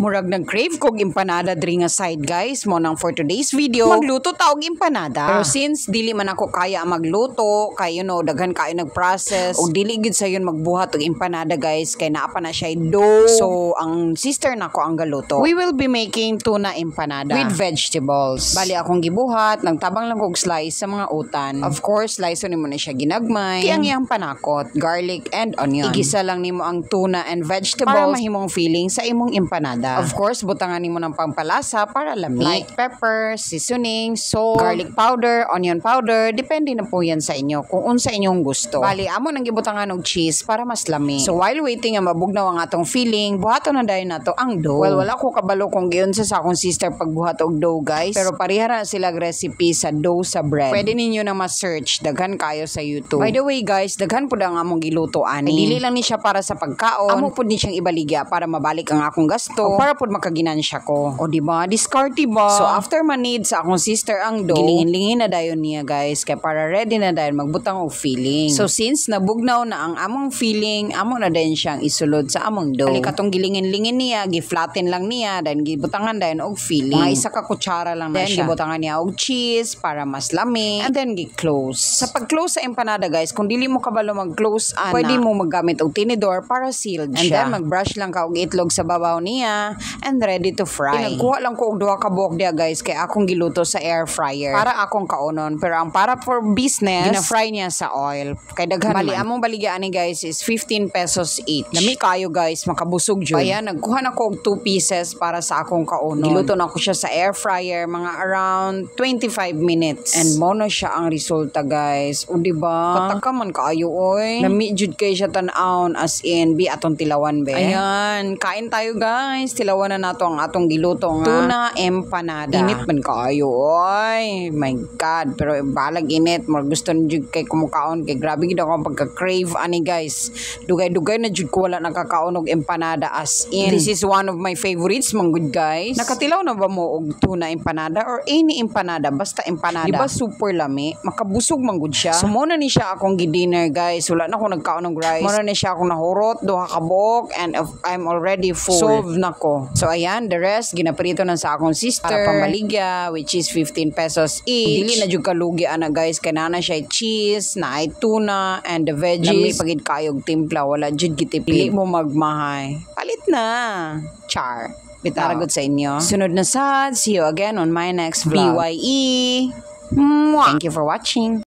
Murag nag-crave kog empanada diri nga side guys. Mo nang for today's video, magluto ta og empanada. Pero since dili man ako kaya magluto, kay daghan kayo nag-process o dili gid sayon magbuhat og empanada guys, kay naa pa na siya dough. So ang sister nako ang galuto. We will be making tuna empanada with vegetables. Bali akong gibuhat, nagtabang lang kog slice sa mga utan. Of course, slice nimo na siya ginagmay. Kaya ang iyang panakot, garlic and onion. Igisa lang nimo ang tuna and vegetables para mahimong feeling sa imong empanada. Of course, butangan nimo ng pampalasa para lami. Like pepper, seasoning, salt, garlic powder, onion powder, depende na po yan sa inyo kung unsa inyong gusto. Bali, amo nang gibutangan og cheese para mas lami. So while waiting nga mabugnaw ang atong feeling, buhaton na dayon nato ang dough. Well, wala ko kabalo kung giunsa sa akong sister pagbuhat og dough, guys. Pero pareha na sila recipe sa dough sa bread. Pwede ninyo na ma-search, daghan kayo sa YouTube. By the way, guys, daghan pud ang among giluto ani. Dili lang ni siya para sa pagkaon. Amo pud ni siyang ibaligya para mabalik ang akong gasto o para pud makaginansya ko. O di ba, diskarte ba? So after manid sa akong sister ang dough, gilingin-lingin na dayon niya guys, kay para ready na dayon magbutang og filling. So since nabugnaw na ang among filling, amo na dayon siyang isulod sa among dough. Bali katong gilingin-lingin niya, giflatten lang niya, dayon gibutangan dayon og filling. Mga isa ka kutsara lang na siya. Gibutangan niya og cheese para mas lami, and then gi-close. Sa pag-close sa empanada guys, kung dili mo kabalo mag-close ana, pwede mo maggamit og tinidor para sealed siya. And then mag-brush lang ka og itlog sa babaw niya and ready to fry. Nagkuha lang ko og duha ka buok dia guys, kay akong giluto sa air fryer para akong kaunon. Pero ang para for business, gina-fry niya sa oil. Kay daghan bali among baligyan ni guys is 15 pesos each. Lami kayo guys, makabusog jud. Kaya nagkuha na ko og 2 pieces para sa akong kaunon. Giluto na ko siya sa air fryer mga around 25 minutes. And mo na siya ang resulta guys. O diba? Kataka man kaayo oy. Lami jud kay siya tan-aon as in bi atong tilawan be. Ayan, kain tayo guys. Tilawan na nato ang atong giluto nga tuna empanada. Init man kaayo oy. My God, pero balag init. Mo gusto ni jud kay kumukaon kay grabe gid ako pagka-crave ani guys. Dugay-dugay na jud ko wala nakakaon og empanada as in. This is one of my favorites man good guys. Nakatilaw na ba mo og tuna empanada or any empanada basta empanada? Diba super lami? Makabusog man gud siya. So mo na ni siya akong gi-dinner guys. Wala na ako nagkaon og rice. Mo na ni siya akong nahurot duha ka buok and I'm already full. Solve na ko. So ayan, the rest ginaprito na sa akong sister para pambaligya which is 15 pesos each. Dili na jud kalugi ana guys, kay na siya cheese, na ay tuna and the veggies. Lami pagid kayog timpla, wala jud gitipili mo magmahay. Palit na. Char. Bitara good sa inyo. Sunod na sad. See you again on my next vlog. BYE. Thank you for watching.